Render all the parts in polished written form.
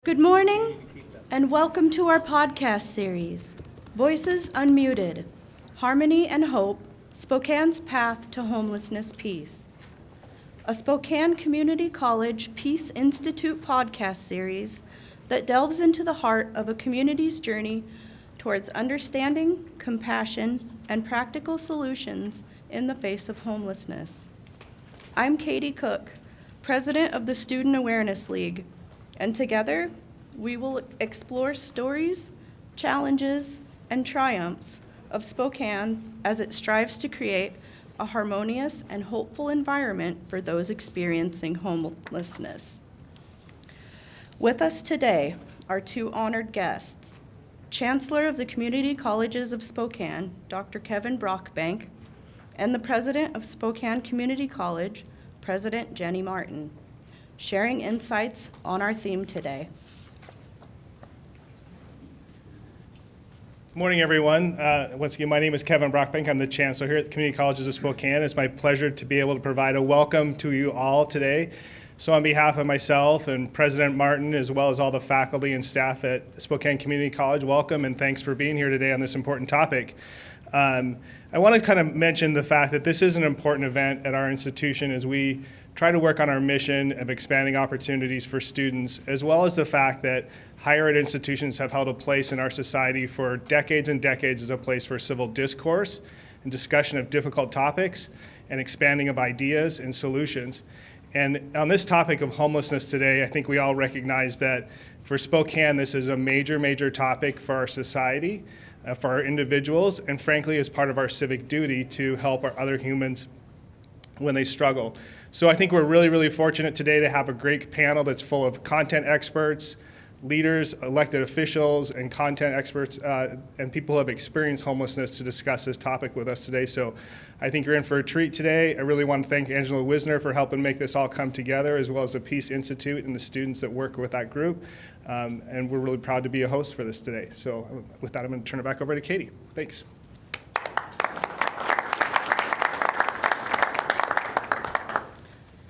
Good morning, and welcome to our podcast series, Voices Unmuted, Harmony and Hope, Spokane's Path to Homelessness Peace. A Spokane Community College Peace Institute podcast series that delves into the heart of a community's journey towards understanding, compassion, and practical solutions in the face of homelessness. I'm Katie Cook, president of the Student Awareness League, and together, we will explore stories, challenges, and triumphs of Spokane as it strives to create a harmonious and hopeful environment for those experiencing homelessness. With us today are two honored guests, Chancellor of the Community Colleges of Spokane, Dr. Kevin Brockbank, and the President of Spokane Community College, President Jenny Martin, sharing insights on our theme today. Good morning, everyone. Once again, my name is Kevin Brockbank. I'm the Chancellor here at the Community Colleges of Spokane. It's my pleasure to be able to provide a welcome to you all today. So on behalf of myself and President Martin, as well as all the faculty and staff at Spokane Community College, welcome and thanks for being here today on this important topic. I want to kind of mention the fact that this is an important event at our institution as we try to work on our mission of expanding opportunities for students, as well as the fact that higher ed institutions have held a place in our society for decades and decades as a place for civil discourse and discussion of difficult topics and expanding of ideas and solutions. And on this topic of homelessness today, I think we all recognize that for Spokane, this is a major, major topic for our society, for our individuals, and frankly, as part of our civic duty to help our other humans when they struggle. So I think we're really, really fortunate today to have a great panel that's full of content experts, leaders, elected officials, and content experts, and people who have experienced homelessness to discuss this topic with us today. So I think you're in for a treat today. I really want to thank Angela Wizner for helping make this all come together, as well as the Peace Institute and the students that work with that group. And we're really proud to be a host for this today. So with that, I'm going to turn it back over to Katie. Thanks.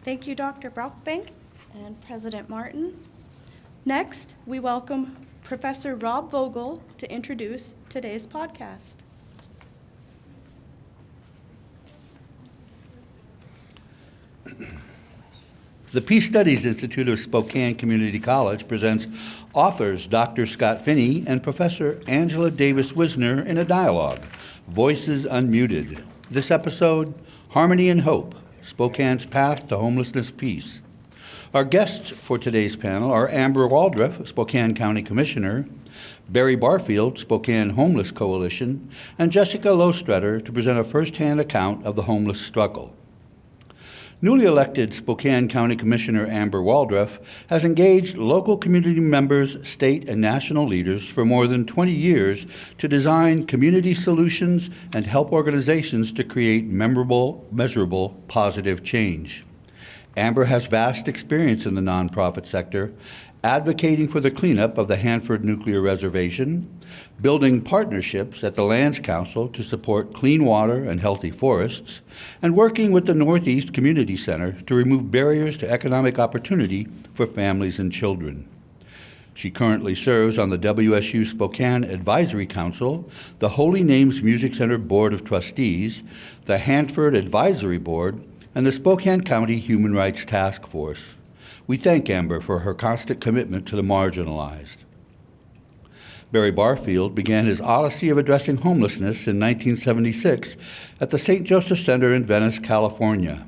Thank you, Dr. Brockbank and President Martin. Next, we welcome Professor Rob Vogel to introduce today's podcast. The Peace Studies Institute of Spokane Community College presents authors Dr. Scott Finnie and Professor Angela Davis Wizner in a dialogue, Voices Unmuted. This episode, Harmony and Hope, Spokane's Path to Homelessness Peace. Our guests for today's panel are Amber Waldref, Spokane County Commissioner, Barry Barfield, Spokane Homeless Coalition, and Jessica Lostrutter to present a first-hand account of the homeless struggle. Newly elected Spokane County Commissioner Amber Waldref has engaged local community members, state and national leaders for more than 20 years to design community solutions and help organizations to create memorable, measurable, positive change. Amber has vast experience in the nonprofit sector, advocating for the cleanup of the Hanford Nuclear Reservation, building partnerships at the Lands Council to support clean water and healthy forests, and working with the Northeast Community Center to remove barriers to economic opportunity for families and children. She currently serves on the WSU Spokane Advisory Council, the Holy Names Music Center Board of Trustees, the Hanford Advisory Board, and the Spokane County Human Rights Task Force. We thank Amber for her constant commitment to the marginalized. Barry Barfield began his odyssey of addressing homelessness in 1976 at the St. Joseph Center in Venice, California.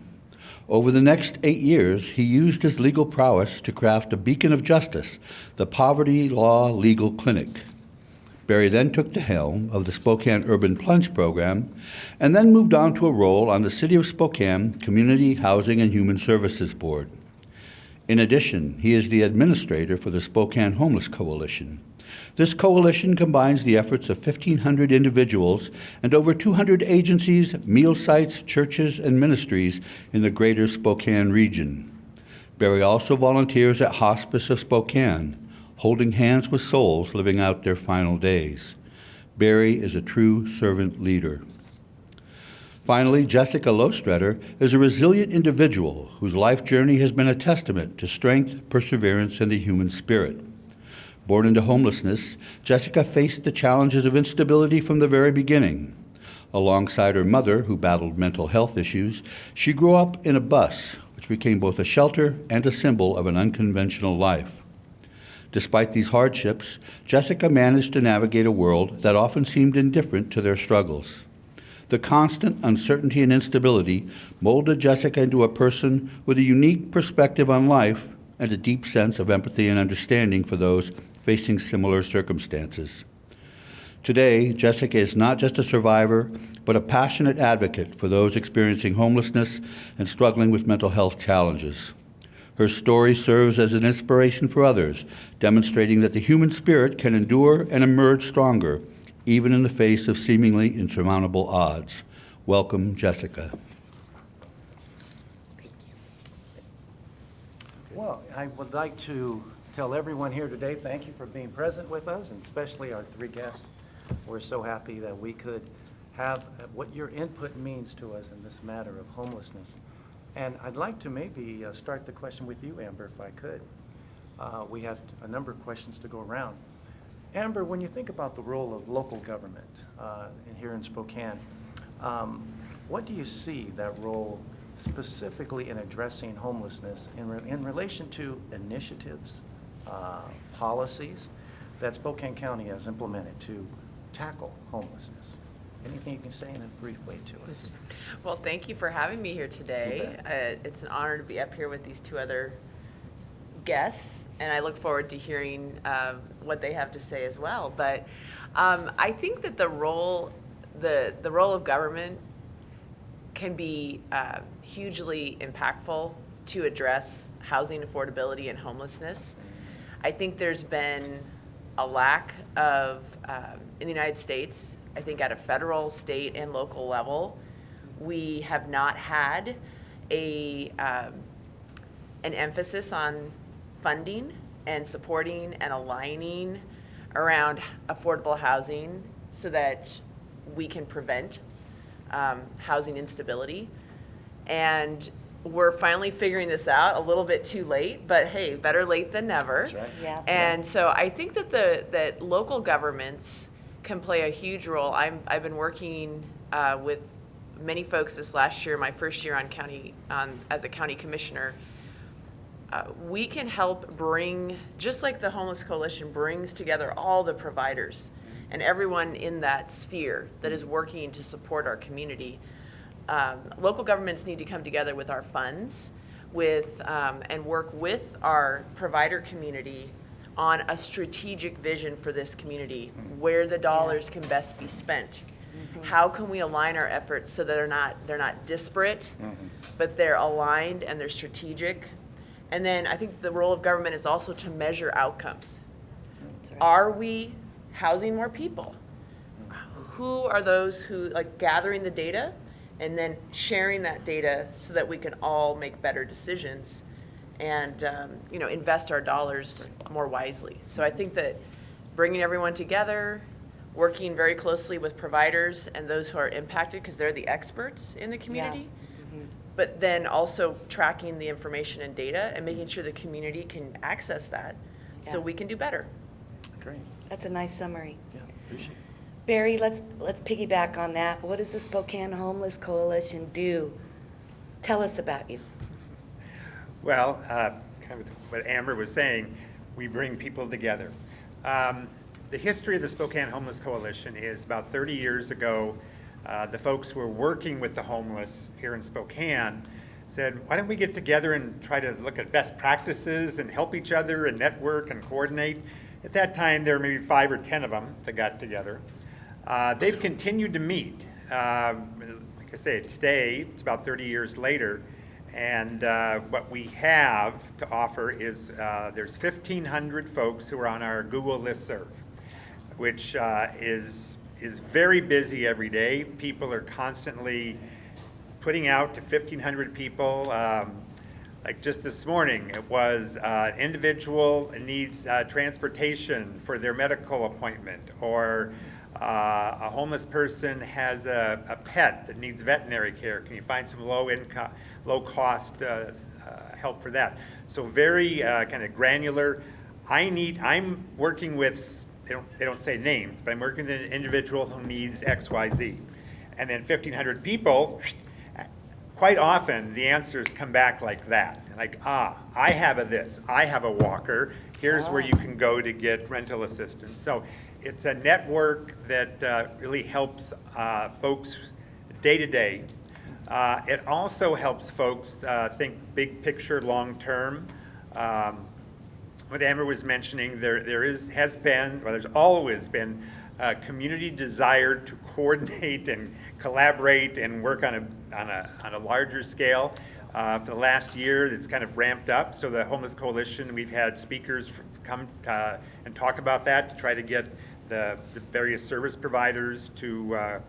Over the next 8 years, he used his legal prowess to craft a beacon of justice, the Poverty Law Legal Clinic. Barry then took the helm of the Spokane Urban Plunge Program and then moved on to a role on the City of Spokane Community Housing and Human Services Board. In addition, he is the administrator for the Spokane Homeless Coalition. This coalition combines the efforts of 1,500 individuals and over 200 agencies, meal sites, churches, and ministries in the greater Spokane region. Barry also volunteers at Hospice of Spokane, holding hands with souls living out their final days. Barry is a true servant leader. Finally, Jessica Lostrutter is a resilient individual whose life journey has been a testament to strength, perseverance, and the human spirit. Born into homelessness, Jessica faced the challenges of instability from the very beginning. Alongside her mother, who battled mental health issues, she grew up in a bus, which became both a shelter and a symbol of an unconventional life. Despite these hardships, Jessica managed to navigate a world that often seemed indifferent to their struggles. The constant uncertainty and instability molded Jessica into a person with a unique perspective on life and a deep sense of empathy and understanding for those facing similar circumstances. Today, Jessica is not just a survivor, but a passionate advocate for those experiencing homelessness and struggling with mental health challenges. Her story serves as an inspiration for others, demonstrating that the human spirit can endure and emerge stronger, even in the face of seemingly insurmountable odds. Welcome, Jessica. Well, I would like to tell everyone here today, thank you for being present with us, and especially our three guests. We're so happy that we could have what your input means to us in this matter of homelessness. And I'd like to maybe start the question with you, Amber, if I could. We have a number of questions to go around. Amber, when you think about the role of local government here in Spokane, what do you see that role specifically in addressing homelessness in relation to initiatives, policies that Spokane County has implemented to tackle homelessness? Anything you can say in a brief way to us? Well, thank you for having me here today. It's an honor to be up here with these two other guests, and I look forward to hearing what they have to say as well. But I think that the role of government can be hugely impactful to address housing affordability and homelessness. I think there's been a lack of, in the United States, I think at a federal, state, and local level, we have not had an emphasis on funding and supporting and aligning around affordable housing so that we can prevent housing instability. And we're finally figuring this out a little bit too late, but hey, better late than never. That's right. Yeah. And so I think that that local governments can play a huge role. I've been working with many folks this last year, my first year as a county commissioner. We can help bring, just like the Homeless Coalition brings together all the providers and everyone in that sphere that is working to support our community. Local governments need to come together with our funds, and work with our provider community on a strategic vision for this community, where the dollars can best be spent. How can we align our efforts so that they're not disparate, but they're aligned and they're strategic? And then I think the role of government is also to measure outcomes. That's right. Are we housing more people? Who are those who, like, gathering the data and then sharing that data so that we can all make better decisions and invest our dollars more wisely. So I think that bringing everyone together, working very closely with providers and those who are impacted, because they're the experts in the community, but then also tracking the information and data and making sure the community can access that so we can do better. Great. That's a nice summary. Yeah, appreciate it. Barry, let's piggyback on that. What does the Spokane Homeless Coalition do? Tell us about you. Well, kind of what Amber was saying, we bring people together. The history of the Spokane Homeless Coalition is about 30 years ago, the folks who were working with the homeless here in Spokane said, why don't we get together and try to look at best practices and help each other and network and coordinate. At that time, there were maybe 5 or 10 of them that got together. They've continued to meet. Like I say, today, it's about 30 years later, and what we have to offer is there's 1,500 folks who are on our Google listserv, which is very busy every day. People are constantly putting out to 1,500 people. Like just this morning, it was an individual needs transportation for their medical appointment, or a homeless person has a pet that needs veterinary care. Can you find some low cost help for that? So very kind of granular. I'm working with, they don't say names, but I'm working with an individual who needs X, Y, Z. And then 1,500 people, quite often the answers come back like that. Like, I have a this, I have a walker, here's where you can go to get rental assistance. So it's a network that really helps folks day to day. It also helps folks think big picture, long term. What Amber was mentioning, there's always been a community desire to coordinate and collaborate and work on a larger scale. For the last year, it's kind of ramped up. So the Homeless Coalition, we've had speakers come and talk about that to try to get the various service providers to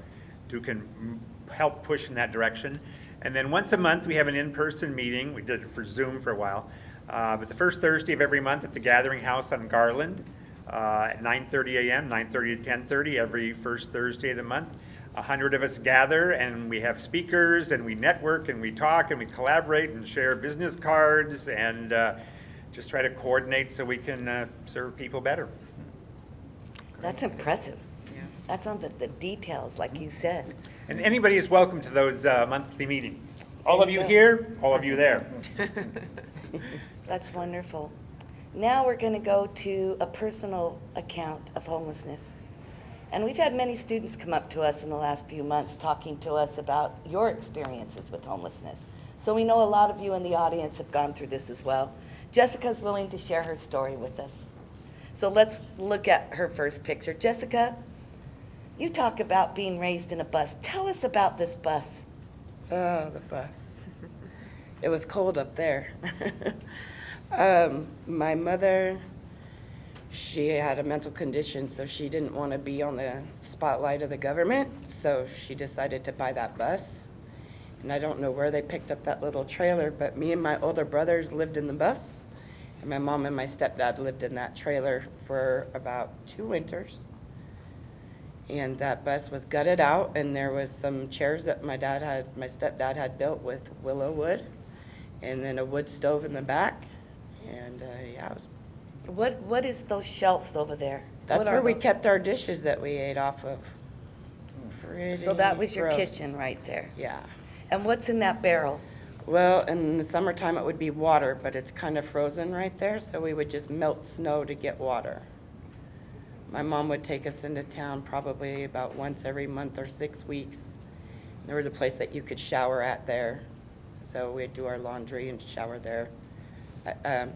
can help push in that direction. And then once a month, we have an in-person meeting. We did it for Zoom for a while. But the first Thursday of every month at the Gathering House on Garland at 9:30 a.m., 9:30 to 10:30 every first Thursday of the month. 100 of us gather and we have speakers and we network and we talk and we collaborate and share business cards and just try to coordinate so we can serve people better. That's impressive. That's on the details, like you said. And anybody is welcome to those monthly meetings. All of you here, all of you there. That's wonderful. Now we're going to go to a personal account of homelessness. And we've had many students come up to us in the last few months talking to us about your experiences with homelessness. So we know a lot of you in the audience have gone through this as well. Jessica's willing to share her story with us. So let's look at her first picture. Jessica, you talk about being raised in a bus. Tell us about this bus. Oh, the bus. It was cold up there. My mother, she had a mental condition, so she didn't want to be on the spotlight of the government, so she decided to buy that bus. And I don't know where they picked up that little trailer, but me and my older brothers lived in the bus, and my mom and my stepdad lived in that trailer for about 2 winters. And that bus was gutted out, and there was some chairs that my stepdad had built with willow wood, and then a wood stove in the back. And yeah, it was. What is those shelves over there? That's What are where we those? kept our dishes that we ate off of. Pretty So that was your gross. kitchen right there. Yeah. And what's in that barrel? Well, in the summertime it would be water, but it's kind of frozen right there, so we would just melt snow to get water. My mom would take us into town probably about once every month or 6 weeks. There was a place that you could shower at there, so we'd do our laundry and shower there. It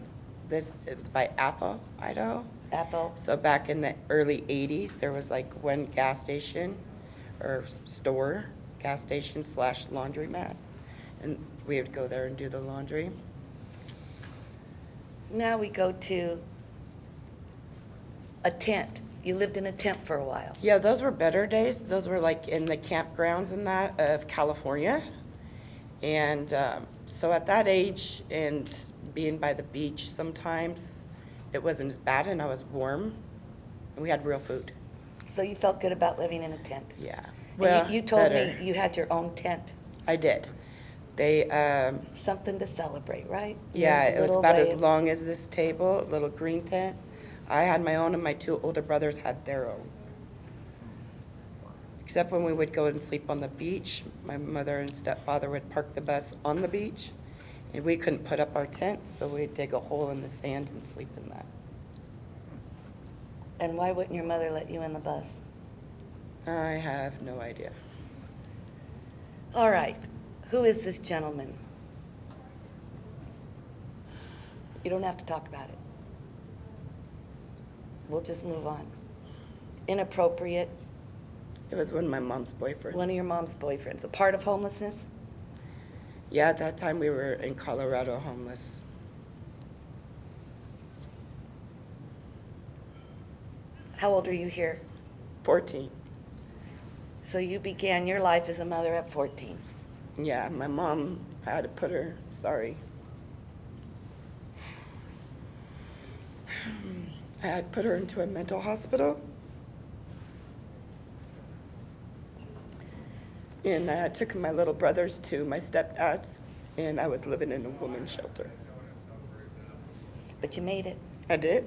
was by Athol, Idaho. Ethel? So back in the early 80s, there was like one gas station or store, gas station / laundromat. And we would go there and do the laundry. Now we go to a tent. You lived in a tent for a while. Yeah, those were better days. Those were like in the campgrounds and that of California. And so at that age and being by the beach sometimes, it wasn't as bad and I was warm and we had real food. So you felt good about living in a tent? Yeah. And you told better. me you had your own tent. I did. They, Something to celebrate, right? yeah, Your it was little about way as of- long as this table, a little green tent. I had my own and my 2 older brothers had their own. Except when we would go and sleep on the beach, my mother and stepfather would park the bus on the beach, and we couldn't put up our tents, so we'd dig a hole in the sand and sleep in that. And why wouldn't your mother let you in the bus? I have no idea. All right. Who is this gentleman? You don't have to talk about it. We'll just move on. Inappropriate. It was one of my mom's boyfriends. One of your mom's boyfriends. A part of homelessness? Yeah, at that time we were in Colorado homeless. How old are you here? 14. So you began your life as a mother at 14. Yeah, my mom, I had to put her, I had put her into a mental hospital. And I took my little brothers to my stepdad's, and I was living in a woman's shelter. But you made it. I did.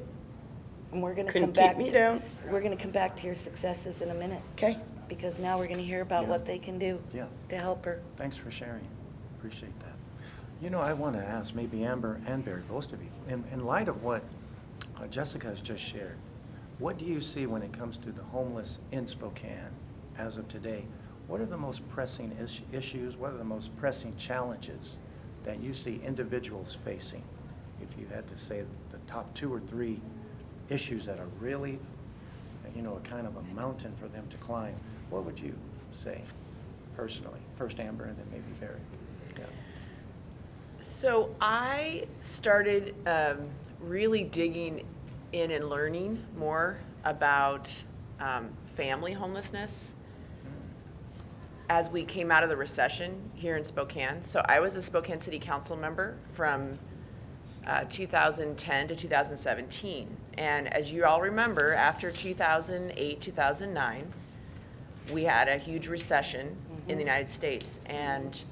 And we're going to Couldn't come back keep me down. We're going to come back to your successes in a minute, Okay? because now we're going to hear about Yeah. what they can do Yeah. to help her. Thanks for sharing. Appreciate that. You know, I want to ask maybe Amber and Barry, both of you, in light of what Jessica has just shared, what do you see when it comes to the homeless in Spokane as of today? What are the most pressing issues? What are the most pressing challenges that you see individuals facing? If you had to say the top 2 or 3 issues that are really, you know, a kind of a mountain for them to climb, what would you say personally? First Amber and then maybe Barry. Yeah. So I started really digging in and learning more about family homelessness as we came out of the recession here in Spokane. So I was a Spokane City Council member from 2010 to 2017. And as you all remember, after 2008, 2009, we had a huge recession in the United States. And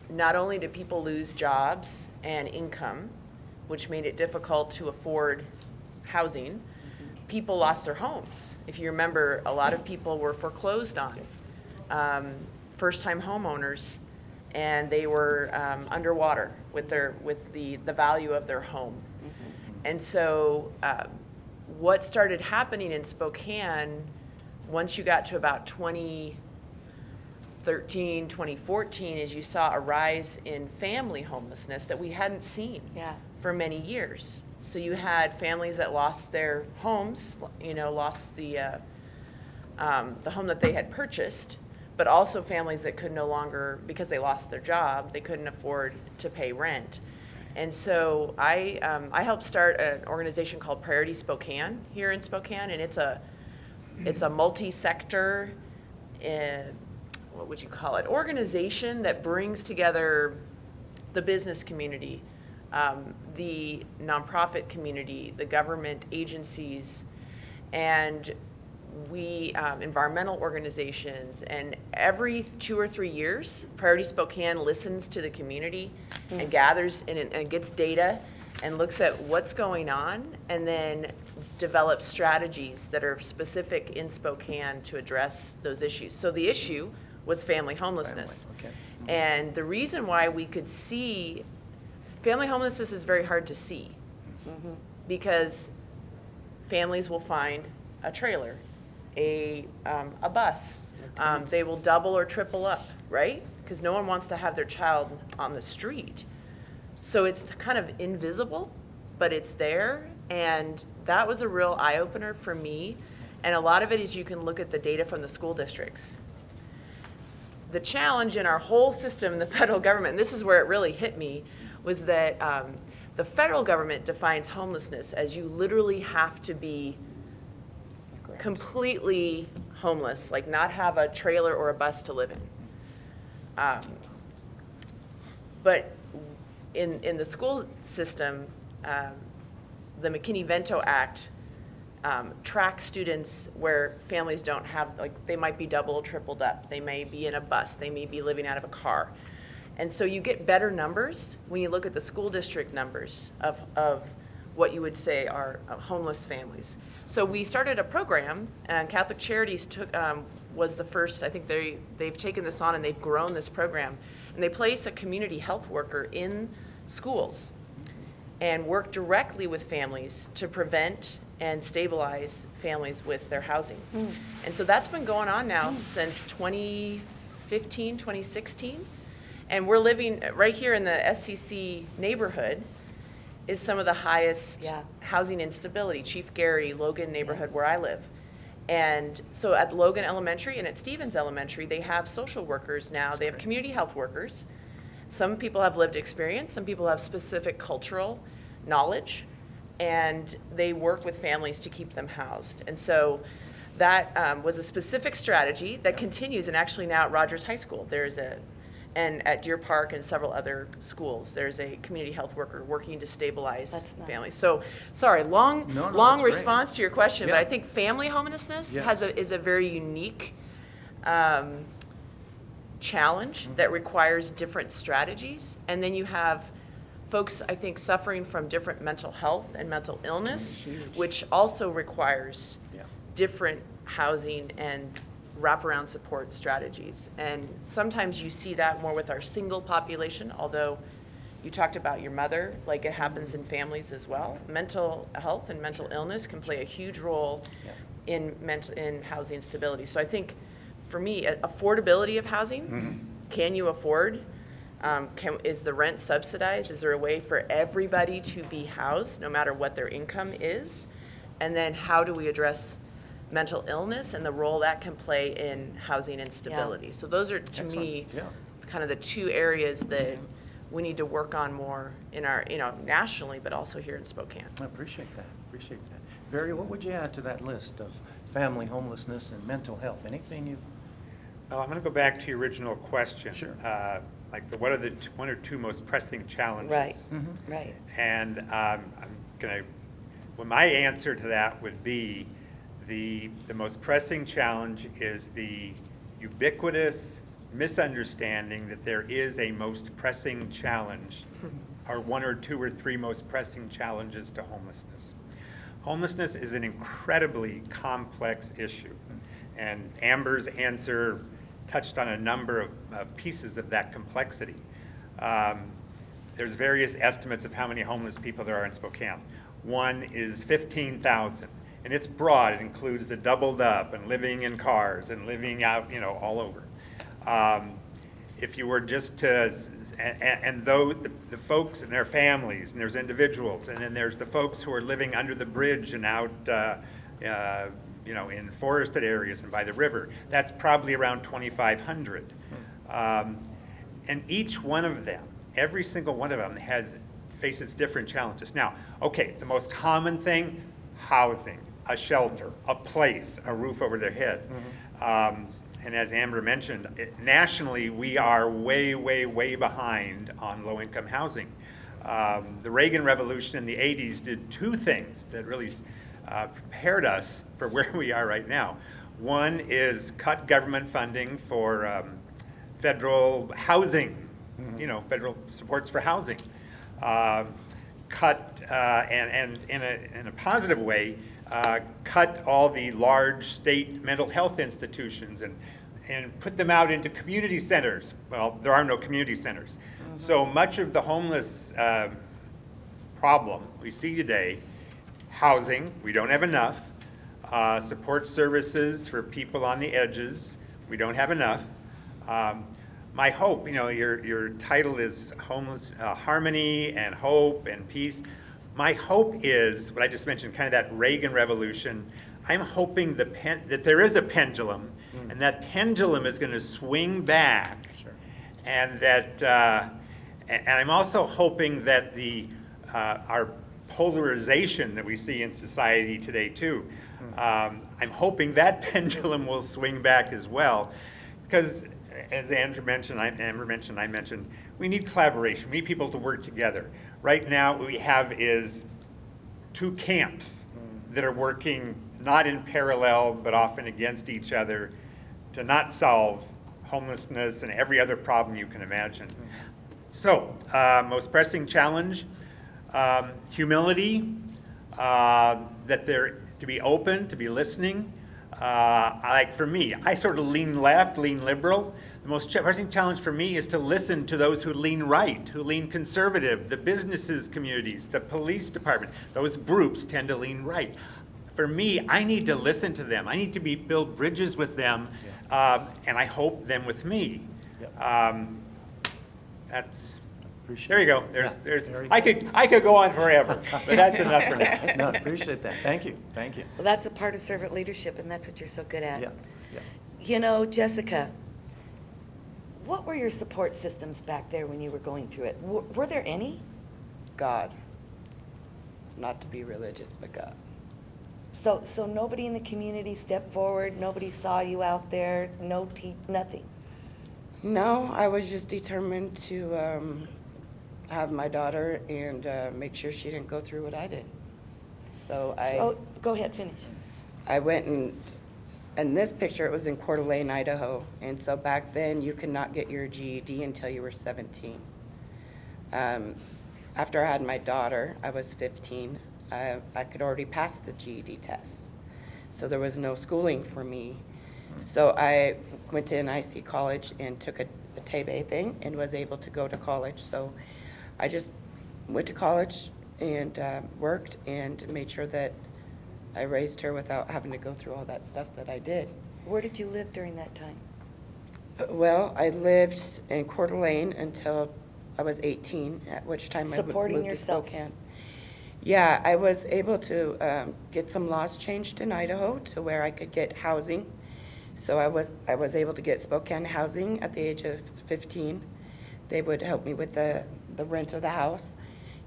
not only did people lose jobs and income, which made it difficult to afford housing, people lost their homes. If you remember, a lot of people were foreclosed on, first-time homeowners, and they were underwater with the value of their home. And so what started happening in Spokane, once you got to about 2013, 2014, is you saw a rise in family homelessness that we hadn't seen for many years. So you had families that lost their homes, you know, lost the home that they had purchased, but also families that could no longer, because they lost their job, they couldn't afford to pay rent. And so I helped start an organization called Priority Spokane here in Spokane, and it's a multi-sector, what would you call it, organization that brings together the business community, the nonprofit community, the government agencies, and we environmental organizations. And every 2 or 3 years, Priority Spokane listens to the community and gathers and gets data and looks at what's going on, and then develops strategies that are specific in Spokane to address those issues. So the issue was family homelessness. Okay. And the reason why we could see family homelessness is very hard to see because families will find a trailer, a bus. They will double or triple up, right? Because no one wants to have their child on the street. So it's kind of invisible, but it's there. And that was a real eye-opener for me. And a lot of it is you can look at the data from the school districts. The challenge in our whole system in the federal government, and this is where it really hit me, was that the federal government defines homelessness as you literally have to be completely homeless, like not have a trailer or a bus to live in. But in the school system, the McKinney-Vento Act tracks students where families don't have, like they might be double or tripled up. They may be in a bus. They may be living out of a car. And so you get better numbers when you look at the school district numbers of what you would say are homeless families. So we started a program, and Catholic Charities was the first. I think they've taken this on and they've grown this program. And they place a community health worker in schools and work directly with families to prevent and stabilize families with their housing. And so that's been going on now since 2015, 2016. And we're living right here in the SCC neighborhood is some of the highest housing instability, Chief Garrity, Logan neighborhood where I live. And so at Logan Elementary and at Stevens Elementary, they have social workers now. They have community health workers. Some people have lived experience. Some people have specific cultural knowledge. And they work with families to keep them housed. And so that was a specific strategy that continues. And actually now at Rogers High School, and at Deer Park and several other schools, there's a community health worker working to stabilize families. So, sorry, long response to your question, but I think family homelessness is a very unique challenge that requires different strategies. And then you have folks, I think, suffering from different mental health and mental illness, which also requires different housing and wraparound support strategies. And sometimes you see that more with our single population, although you talked about your mother, like it happens in families as well. Mental health and mental illness can play a huge role in housing stability. So I think, for me, affordability of housing, can you afford? Is the rent subsidized? Is there a way for everybody to be housed, no matter what their income is? And then how do we address mental illness and the role that can play in housing instability? So those are, to me, kind of the two areas that we need to work on more in our, nationally, but also here in Spokane. I appreciate that. Barry, what would you add to that list of family homelessness and mental health? Anything you? Well, I'm going to go back to your original question. Sure. Like what are the one or two most pressing challenges? Right, right. And well, my answer to that would be the most pressing challenge is the ubiquitous misunderstanding that there is a most pressing challenge, or one or two or three most pressing challenges to homelessness. Homelessness is an incredibly complex issue, and Amber's answer touched on a number of pieces of that complexity. There's various estimates of how many homeless people there are in Spokane. One is 15,000, and it's broad. It includes the doubled up and living in cars and living out, all over. If you were just to, and though the folks and their families, and there's individuals, and then there's the folks who are living under the bridge and out, in forested areas and by the river, that's probably around 2,500. And each one of them, every single one of them faces different challenges. Now, okay, the most common thing, housing, a shelter, a place, a roof over their head. And as Amber mentioned, nationally, we are way, way, way behind on low-income housing. The Reagan Revolution in the 80s did two things that really prepared us for where we are right now. One is cut government funding for federal housing, federal supports for housing. Cut, and in a positive way, cut all the large state mental health institutions and put them out into community centers. Well, there are no community centers. So much of the homeless problem we see today, housing, we don't have enough. Support services for people on the edges, we don't have enough. My hope, your title is homeless, harmony and hope and peace. My hope is, what I just mentioned, kind of that Reagan Revolution. I'm hoping that there is a pendulum, and that pendulum is going to swing back, and that, and I'm also hoping that our polarization that we see in society today too, I'm hoping that pendulum will swing back as well, because as Amber mentioned, I mentioned, we need collaboration. We need people to work together. Right now, what we have is two camps that are working not in parallel, but often against each other to not solve homelessness and every other problem you can imagine. So, most pressing challenge, humility, to be open, to be listening. Like for me, I sort of lean left, lean liberal. The most pressing challenge for me is to listen to those who lean right, who lean conservative, the businesses communities, the police department. Those groups tend to lean right. For me, I need to listen to them. I need to build bridges with them, and I hope them with me. There you go. I could go on forever, but that's enough for now. No, I appreciate that. Thank you. Well, that's a part of servant leadership, and that's what you're so good at. Yeah. Jessica, what were your support systems back there when you were going through it? Were there any? God. Not to be religious, but God. So nobody in the community stepped forward, nobody saw you out there, nothing? No, I was just determined to have my daughter and make sure she didn't go through what I did. So go ahead, finish. I went and this picture, it was in Coeur d'Alene, Idaho. And so back then, you could not get your GED until you were 17. after I had my daughter, I was 15, I could already pass the GED test. So there was no schooling for me. So I went to NIC college and took a TABE thing and was able to go to college. So I just went to college and worked and made sure that I raised her without having to go through all that stuff that I did. Where did you live during that time? Well, I lived in Coeur d'Alene until I was 18, at which time I Supporting moved to yourself. Spokane. Yeah, I was able to get some laws changed in Idaho to where I could get housing. So I was able to get Spokane housing at the age of 15. They would help me with the rent of the house.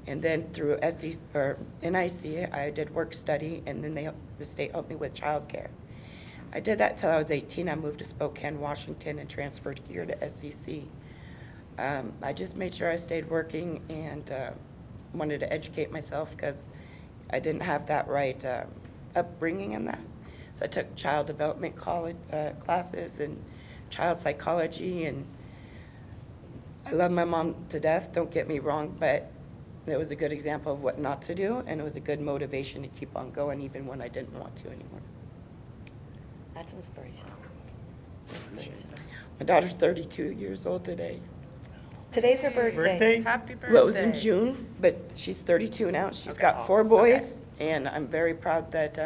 And then through NIC, I did work study, and then the state helped me with childcare. I did that till I was 18. I moved to Spokane, Washington, and transferred here to SEC. I just made sure I stayed working and wanted to educate myself because I didn't have that right upbringing in that. So I took child development classes and child psychology, and I love my mom to death, don't get me wrong, but it was a good example of what not to do, and it was a good motivation to keep on going even when I didn't want to anymore. That's inspirational. Inspirational. My daughter's 32 years old today. Today's her birthday. Happy birthday. Well, it was in June, but she's 32 now. She's got 4 boys, and I'm very proud that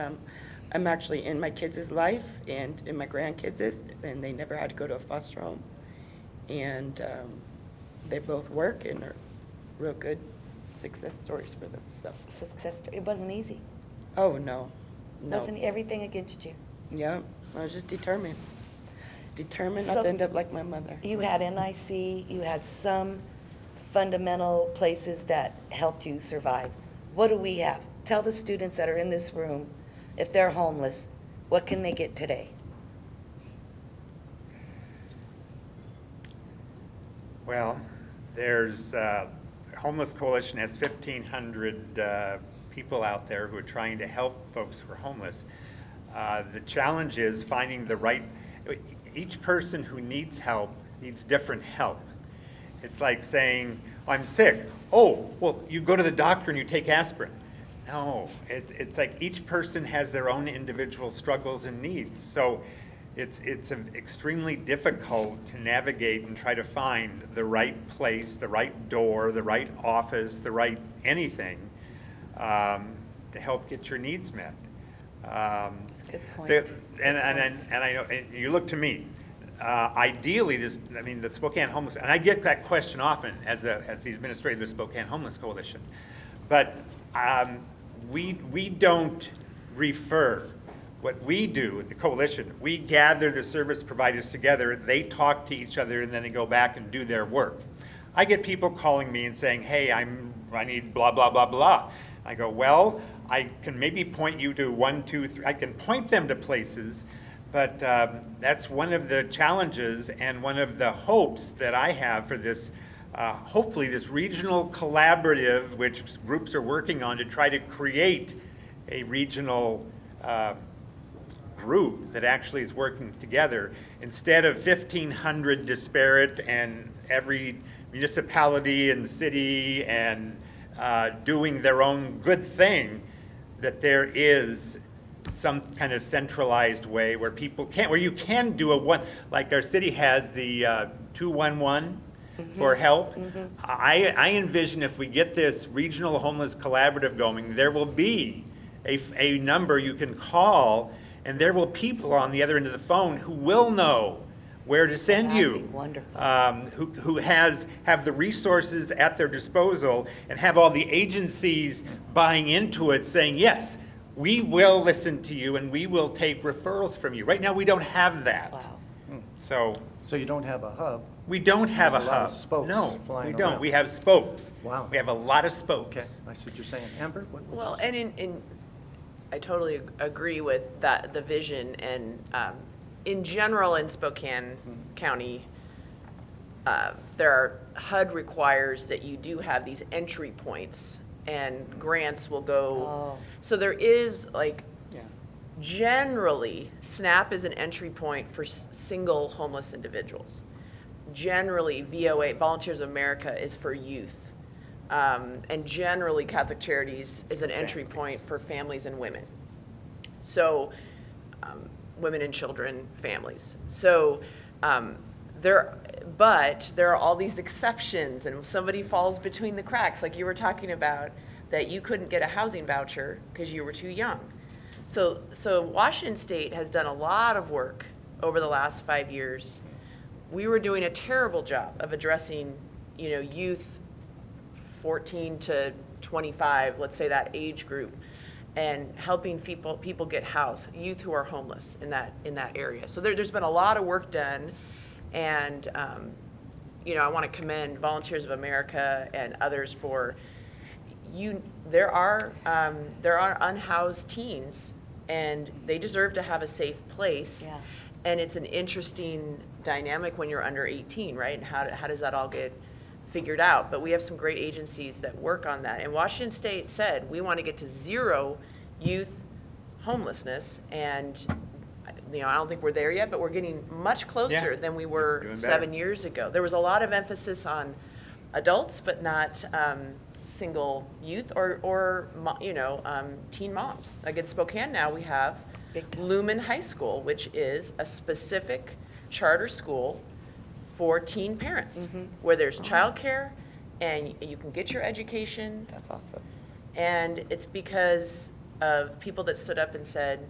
I'm actually in my kids' life and in my grandkids', and they never had to go to a foster home. And they both work and are real good success stories for them. So. Success story. It wasn't easy. Oh, no. No. Wasn't everything against you? Yeah, I was just determined. I was determined not So- to end up like my mother. You had NIC, you had some fundamental places that helped you survive. What do we have? Tell the students that are in this room, if they're homeless, what can they get today? Well, there's Homeless Coalition has 1,500 people out there who are trying to help folks who are homeless. The challenge is finding the right, each person who needs help needs different help. It's like saying, I'm sick. Oh, well, you go to the doctor and you take aspirin. No, it's like each person has their own individual struggles and needs. So it's extremely difficult to navigate and try to find the right place, the right door, the right office, the right anything to help get your needs met. That's a good point. And I know, and you look to me. Ideally, the Spokane Homeless, and I get that question often as the administrator of the Spokane Homeless Coalition, but we don't refer. What we do at the coalition, we gather the service providers together, they talk to each other, and then they go back and do their work. I get people calling me and saying, hey, I need blah, blah, blah, blah. I go, well, I can maybe point you to 1, 2, 3. I can point them to places, but that's one of the challenges and one of the hopes that I have for this, hopefully this regional collaborative, which groups are working on to try to create a regional group that actually is working together instead of 1,500 disparate and every municipality and city and doing their own good thing, that there is some kind of centralized way where people can, where you can do like our city has the 211 for help. I envision if we get this regional homeless collaborative going, there will be a number you can call, and there will people on the other end of the phone who will know where to send That'd you, be wonderful. who have the resources at their disposal and have all the agencies buying into it, saying, yes, we will listen to you and we will take referrals from you. Right now, we don't have that. Wow. So you don't have a hub? We don't have a There's a lot hub. of spokes No, flying we don't. around. We have spokes. Wow. We have a lot of spokes. Okay, I see what you're saying. Amber? Well, and I totally agree with the vision, and in general in Spokane County, there are, HUD requires that you do have these entry points, and grants will go. Oh. So there is like, Yeah. generally, SNAP is an entry point for single homeless individuals. Generally, VOA, Volunteers of America, is for youth. And generally, Catholic Charities is an entry point for families and women. So, women and children, families. So, but there are all these exceptions, and if somebody falls between the cracks, like you were talking about, that you couldn't get a housing voucher because you were too young. So Washington State has done a lot of work over the last 5 years. We were doing a terrible job of addressing, youth 14 to 25, let's say that age group, and helping people get housed, youth who are homeless in that area. So there's been a lot of work done, and I want to commend Volunteers of America and others for there are unhoused teens, and they deserve to have a safe place. Yeah. And it's an interesting dynamic when you're under 18, right? And how does that all get figured out? But we have some great agencies that work on that. And Washington State said, we want to get to zero youth homelessness. And, I don't think we're there yet, but we're getting much closer than we were 7 years ago. There was a lot of emphasis on adults, but not single youth or teen moms. Like in Spokane now, we have Lumen High School, which is a specific charter school for teen parents, where there's childcare and you can get your education. That's awesome. And it's because of people that stood up and said,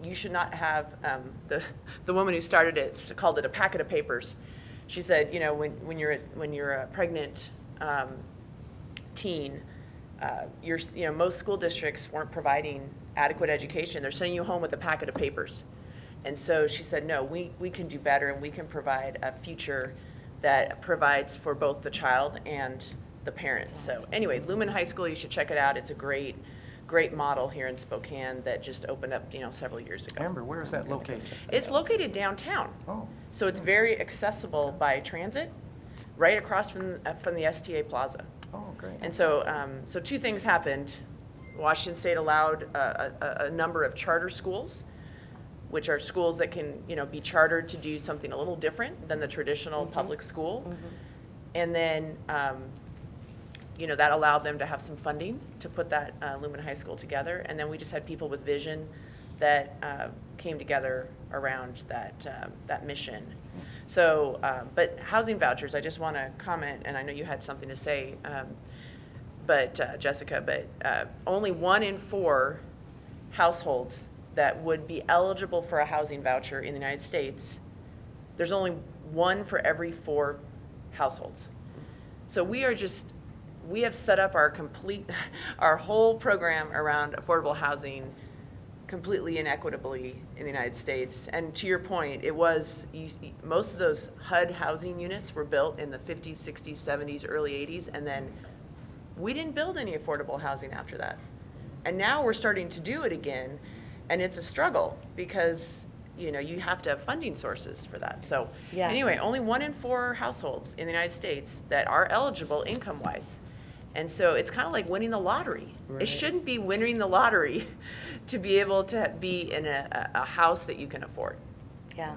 you should not have, the woman who started it called it a packet of papers. She said, when you're a pregnant teen, most school districts weren't providing adequate education. They're sending you home with a packet of papers. And so she said, no, we can do better, and we can provide a future that provides for both the child and the parents. So anyway, Lumen High School, you should check it out. It's a great model here in Spokane that just opened up, several years ago. Amber, where is that located? It's located downtown. Oh. So it's very accessible by transit, right across from the STA Plaza. Oh, great. And so, so two things happened. Washington State allowed a number of charter schools, which are schools that can, be chartered to do something a little different than the traditional public school. And then, that allowed them to have some funding to put that Lumen High School together. And then we just had people with vision that came together around that mission. So, but housing vouchers, I just want to comment, and I know you had something to say, Jessica, but only 1 in 4 households that would be eligible for a housing voucher in the United States, there's only 1 for every 4 households. So we have set up our whole program around affordable housing completely inequitably in the United States. And to your point, most of those HUD housing units were built in the 50s, 60s, 70s, early 80s, and then we didn't build any affordable housing after that. And now we're starting to do it again, and it's a struggle because you have to have funding sources for that. So anyway, only 1 in 4 households in the United States that are eligible income-wise. And so it's kind of like winning the lottery. Right. It shouldn't be winning the lottery to be able to be in a house that you can afford. Yeah.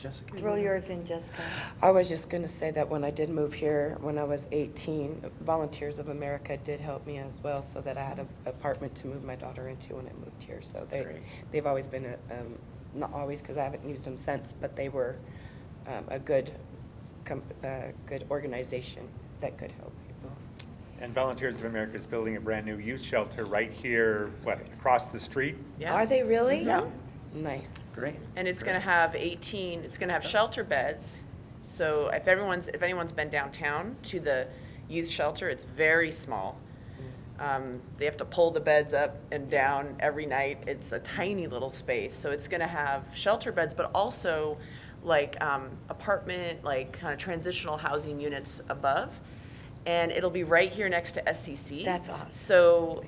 Jessica? Throw yours in, Jessica. I was just going to say that when I did move here, when I was 18, Volunteers of America did help me as well, so that I had an apartment to move my daughter into when I moved here. So they've always been, not always because I haven't used them since, but they were a good organization that could help people. And Volunteers of America is building a brand new youth shelter right here, across the street? Yeah. Are they really? Yeah. Nice. Great. And it's going to have shelter beds. So if anyone's been downtown to the youth shelter, it's very small. They have to pull the beds up and down every night. It's a tiny little space. So it's going to have shelter beds, but also apartment, kind of transitional housing units above. And it'll be right here next to SCC. That's awesome. So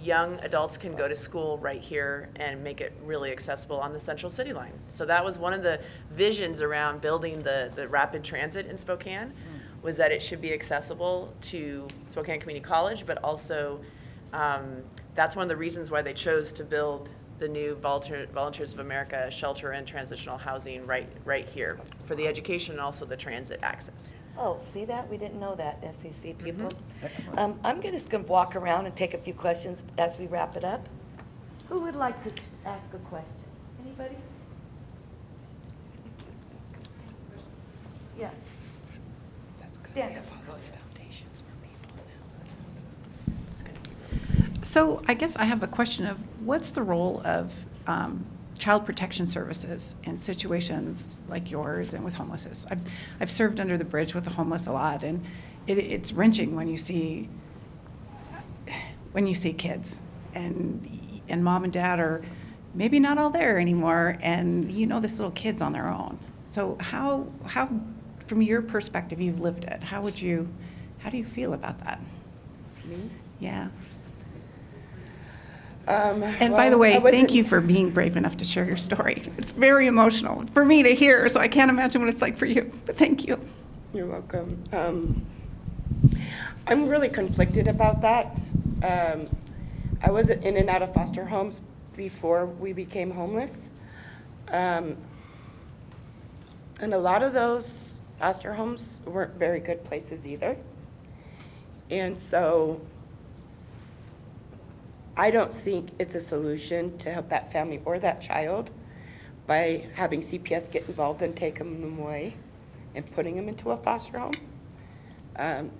young adults can go to school right here and make it really accessible on the Central City Line. So that was one of the visions around building the rapid transit in Spokane, was that it should be accessible to Spokane Community College, but also that's one of the reasons why they chose to build the new Volunteers of America shelter and transitional housing right here for the education and also the transit access. Oh, see that? We didn't know that, SEC people. I'm just going to walk around and take a few questions as we wrap it up. Who would like to ask a question? Anybody? Yeah. Stand up. So I guess I have a question of what's the role of child protection services in situations like yours and with homelessness? I've served under the bridge with the homeless a lot, and it's wrenching when you see kids and mom and dad are maybe not all there anymore, and you know this little kid's on their own. So how from your perspective, you've lived it, how do you feel about that? Me? Yeah. And by the way, thank you for being brave enough to share your story. It's very emotional for me to hear, so I can't imagine what it's like for you, but thank you. You're welcome. I'm really conflicted about that. I was in and out of foster homes before we became homeless. And a lot of those foster homes weren't very good places either. And so I don't think it's a solution to help that family or that child by having CPS get involved and take them away and putting them into a foster home.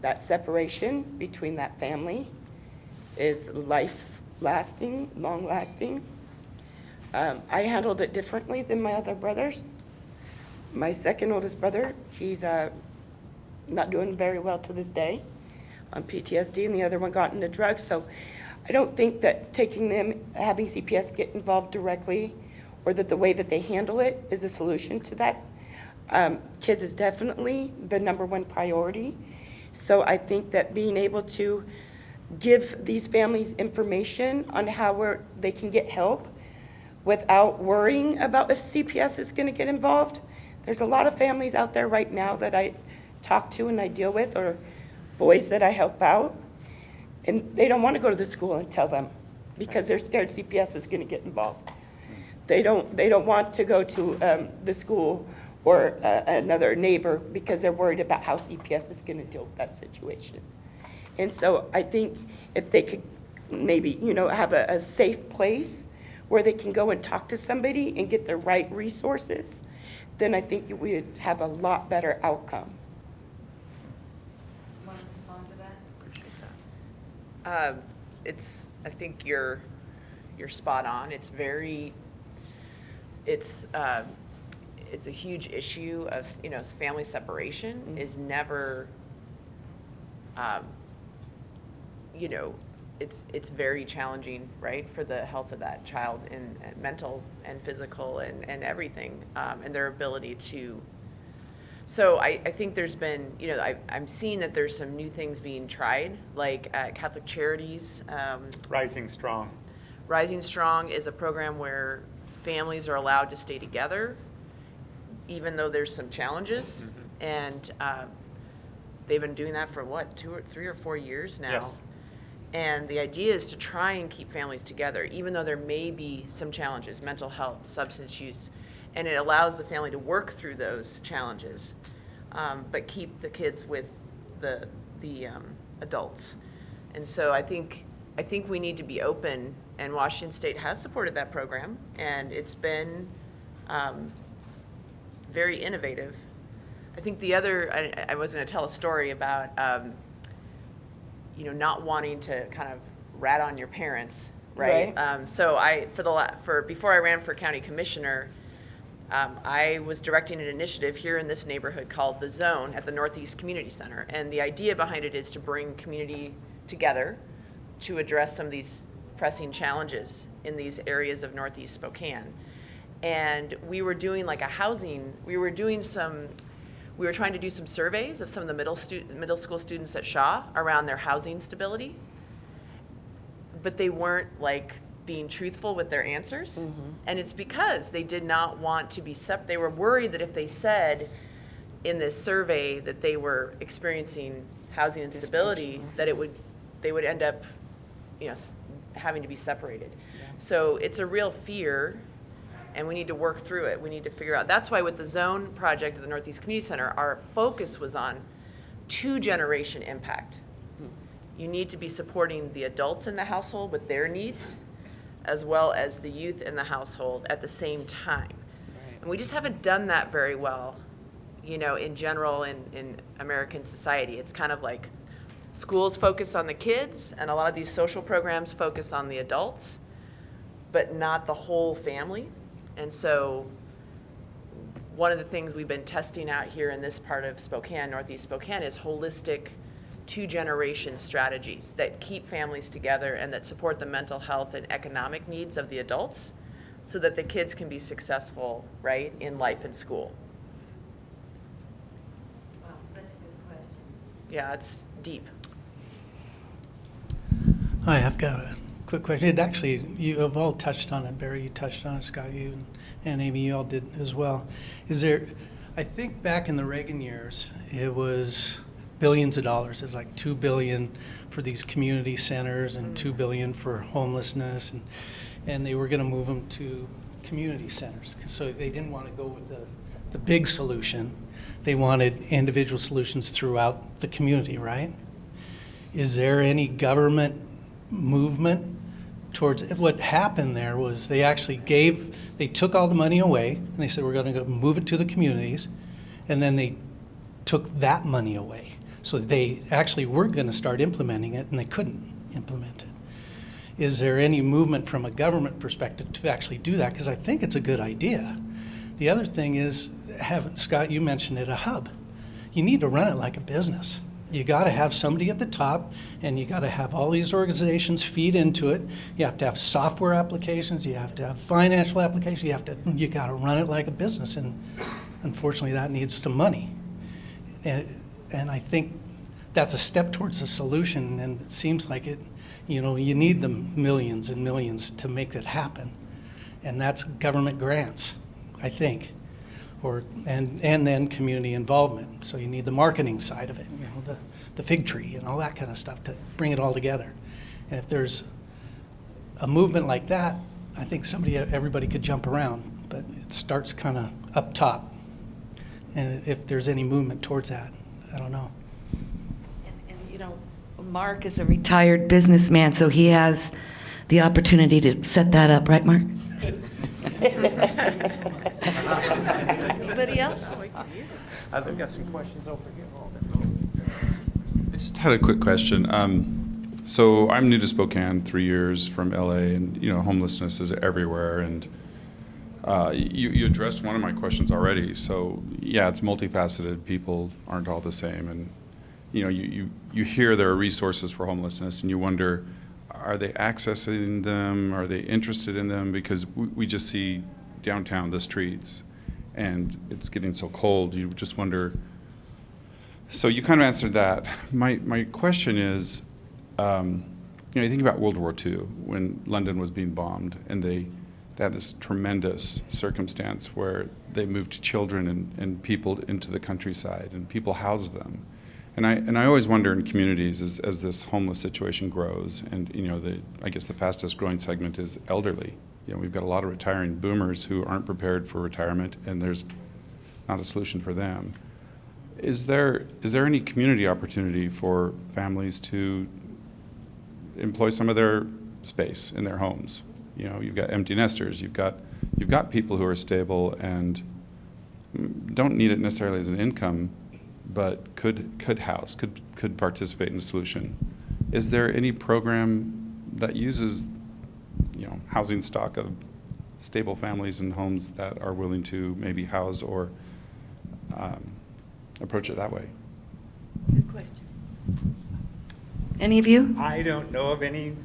That separation between that family is life-lasting, long-lasting. I handled it differently than my other brothers. My second oldest brother, he's not doing very well to this day on PTSD, and the other one got into drugs. So I don't think that taking them, having CPS get involved directly, or that the way that they handle it is a solution to that. Kids is definitely the #1 priority. So I think that being able to give these families information on how they can get help without worrying about if CPS is going to get involved. There's a lot of families out there right now that I talk to and I deal with, or boys that I help out, and they don't want to go to the school and tell them because they're scared CPS is going to get involved. They don't want to go to the school or another neighbor because they're worried about how CPS is going to deal with that situation. And so I think if they could maybe, have a safe place where they can go and talk to somebody and get the right resources, then I think we would have a lot better outcome. Want to respond to that? Appreciate that. I think you're spot on. It's a huge issue of, family separation is never, it's very challenging, right, for the health of that child in mental and physical and everything, and their ability to. So I think there's been, I'm seeing that there's some new things being tried, like Catholic Charities. Rising Strong. Rising Strong is a program where families are allowed to stay together, even though there's some challenges, and they've been doing that for 3 or 4 years now. Yes. And the idea is to try and keep families together, even though there may be some challenges, mental health, substance use, and it allows the family to work through those challenges, but keep the kids with the adults. And so I think we need to be open, and Washington State has supported that program, and it's been very innovative. I think the other, I was going to tell a story about, not wanting to kind of rat on your parents, right? So before I ran for county commissioner, I was directing an initiative here in this neighborhood called The Zone at the Northeast Community Center. And the idea behind it is to bring community together to address some of these pressing challenges in these areas of Northeast Spokane. And we were doing we were trying to do some surveys of some of the middle school students at Shaw around their housing stability, but they weren't being truthful with their answers. And it's because they did not want to be they were worried that if they said in this survey that they were experiencing housing instability, that they would end up, having to be separated. So it's a real fear, and we need to work through it. We need to figure out. That's why with the Zone project at the Northeast Community Center, our focus was on two-generation impact. You need to be supporting the adults in the household with their needs, as well as the youth in the household at the same time. And we just haven't done that very well, you know, in general in American society. It's kind of like schools focus on the kids, and a lot of these social programs focus on the adults, but not the whole family. And so one of the things we've been testing out here in this part of Spokane, Northeast Spokane, is holistic two-generation strategies that keep families together and that support the mental health and economic needs of the adults so that the kids can be successful, right, in life and school. Wow, such a good question. Yeah, it's deep. Hi, I've got a quick question. It actually, you have all touched on it. Barry, you touched on it. Scott, you and Amy, you all did as well. Is there, I think back in the Reagan years, it was billions of dollars. It's like $2 billion for these community centers and $2 billion for homelessness, and they were going to move them to community centers. So they didn't want to go with the big solution. They wanted individual solutions throughout the community, right? Is there any government movement towards what happened there was they actually they took all the money away and they said we're going to go move it to the communities, and then they took that money away. So they actually were going to start implementing it and they couldn't implement it. Is there any movement from a government perspective to actually do that? Because I think it's a good idea. The other thing is, Scott, you mentioned it, a hub. You need to run it like a business. You got to have somebody at the top, and you got to have all these organizations feed into it. You have to have software applications. You have to have financial applications. You got to run it like a business, and unfortunately, that needs some money. And I think that's a step towards a solution, and it seems like it. You know, you need the millions and millions to make that happen, and that's government grants, I think. And then community involvement. So you need the marketing side of it, you know, the fig tree and all that kind of stuff to bring it all together. And if there's a movement like that, I think everybody could jump around, but it starts kind of up top. And if there's any movement towards that, I don't know. And you know, Mark is a retired businessman, so he has the opportunity to set that up, right, Mark? Anybody else? I've got some questions over here. I just had a quick question. So I'm new to Spokane, 3 years from LA, and you know, homelessness is everywhere. And you addressed one of my questions already. So yeah, it's multifaceted. People aren't all the same, and you know, you hear there are resources for homelessness, and you wonder, are they accessing them? Are they interested in them? Because we just see downtown the streets, and it's getting so cold. You just wonder. So you kind of answered that. My question is, you know, you think about World War II when London was being bombed, and they had this tremendous circumstance where they moved children and people into the countryside, and people housed them. And I always wonder in communities as this homeless situation grows, and you know, I guess the fastest growing segment is elderly. You know, we've got a lot of retiring boomers who aren't prepared for retirement, and there's not a solution for them. Is there any community opportunity for families to employ some of their space in their homes? You know, you've got empty nesters, you've got people who are stable and don't need it necessarily as an income, but could house, could participate in a solution. Is there any program that uses, you know, housing stock of stable families and homes that are willing to maybe house or approach it that way? Good question. Any of you? I don't know of anything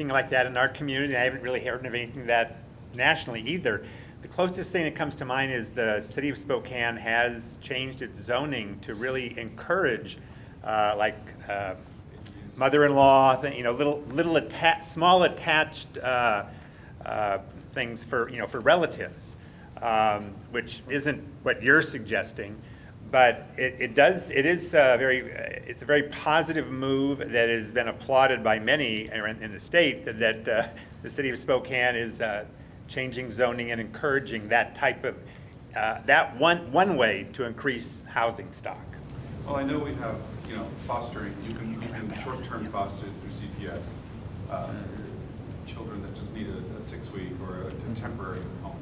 like that in our community. I haven't really heard of anything that nationally either. The closest thing that comes to mind is the city of Spokane has changed its zoning to really encourage, mother-in-law, you know, small attached things for relatives, which isn't what you're suggesting, but it's a very positive move that has been applauded by many in the state that the city of Spokane is changing zoning and encouraging that type of that one way to increase housing stock. Well, I know we have, fostering, you can short-term foster through CPS, children that just need a 6-week or a temporary home.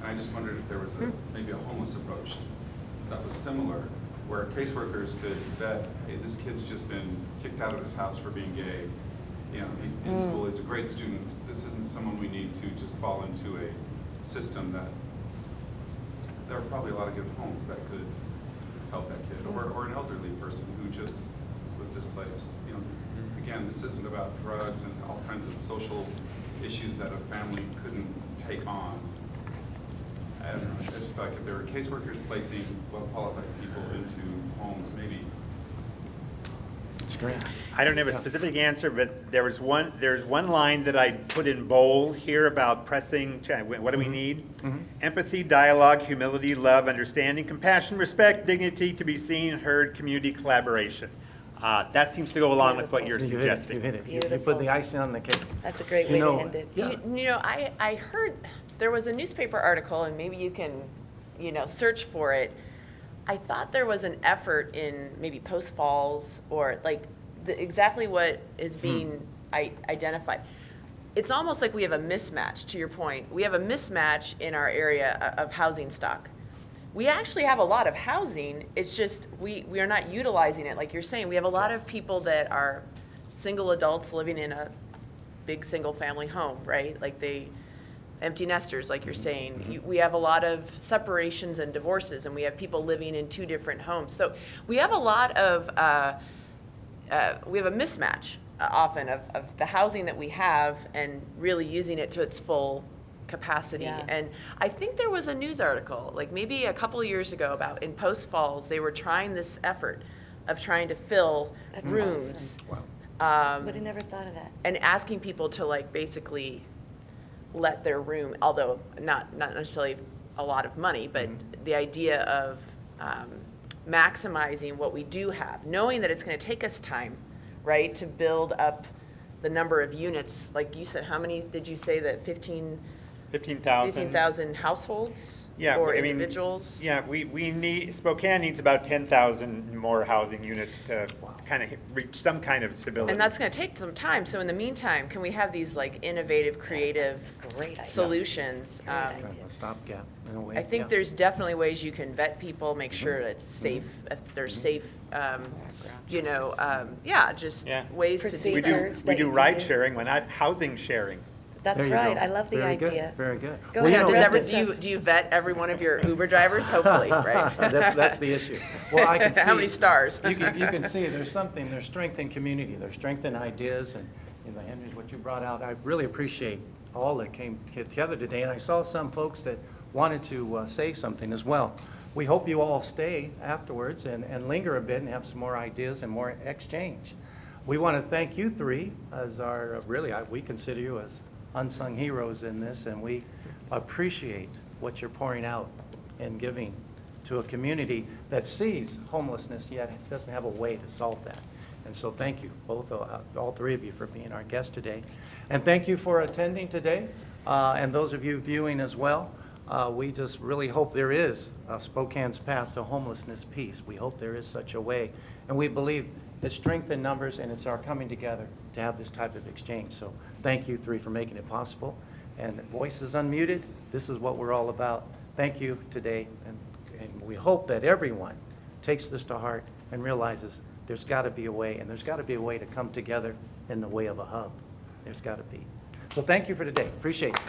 And I just wondered if there was maybe a homeless approach that was similar, where caseworkers could vet, hey, this kid's just been kicked out of his house for being gay. He's in school, he's a great student. This isn't someone we need to just fall into a system that, there are probably a lot of good homes that could help that kid, or an elderly person who just was displaced. Again, this isn't about drugs and all kinds of social issues that a family couldn't take on. I don't know, I just feel like if there were caseworkers placing well-qualified people into homes, maybe. That's great. I don't have a specific answer, but there's one line that I put in bold here about pressing, what do we need? Empathy, dialogue, humility, love, understanding, compassion, respect, dignity, to be seen, heard, community, collaboration. That seems to go along with what you're You hit it, suggesting. you hit it. You Beautiful. put the icing on the cake. That's a great You way know, to end it. yeah. I heard there was a newspaper article, and maybe you can, search for it. I thought there was an effort in maybe Post Falls or exactly what is being identified. It's almost like we have a mismatch, to your point. We have a mismatch in our area of housing stock. We actually have a lot of housing, it's just we are not utilizing it like you're saying. We have a lot of people that are single adults living in a big single family home, right? Empty nesters, like you're saying. We have a lot of separations and divorces, and we have people living in 2 different homes. So we have a lot of, we have a mismatch often of the housing that we have and really using it to its full capacity. Yeah. And I think there was a news article, maybe a couple of years ago, about in Post Falls, they were trying this effort of trying to fill That's rooms. Would have never thought of that. And asking people to basically let their room, although not necessarily a lot of money, but the idea of maximizing what we do have, knowing that it's going to take us time, right, to build up the number of units. Like you said, how many did you say that 15,000 households? Yeah, or I mean, individuals? Yeah, we need, Spokane needs about 10,000 more housing units to kind of reach some kind of stability. And that's going to take some time. So in the meantime, can we have these innovative, creative That's a great idea. solutions? Great idea. A stopgap in a way. I think yeah. there's definitely ways you can vet people, make sure it's safe, if they're safe, just Yeah. ways to do We that. do, Procedures we that do you can ride do. sharing, we're not housing sharing. That's There you right. go. I love the Very good, idea. very good. Go Well, you ahead, know, wrap Does this up. do you vet every one of your Uber drivers? Hopefully, right? That's the issue. Well, I can see. How many stars? You can see there's strength in community, there's strength in ideas, and Henry, what you brought out, I really appreciate all that came together today, and I saw some folks that wanted to say something as well. We hope you all stay afterwards and linger a bit and have some more ideas and more exchange. We want to thank you 3 as our, we consider you as unsung heroes in this, and we appreciate what you're pouring out and giving to a community that sees homelessness yet doesn't have a way to solve that. And so thank you, all 3 of you, for being our guests today. And thank you for attending today, and those of you viewing as well. We just really hope there is Spokane's path to homelessness peace. We hope there is such a way, and we believe it's strength in numbers, and it's our coming together to have this type of exchange. So thank you 3 for making it possible. And Voices Unmuted, this is what we're all about. Thank you today, and we hope that everyone takes this to heart and realizes there's got to be a way, and there's got to be a way to come together in the way of a hub. There's got to be. So thank you for today. Appreciate it.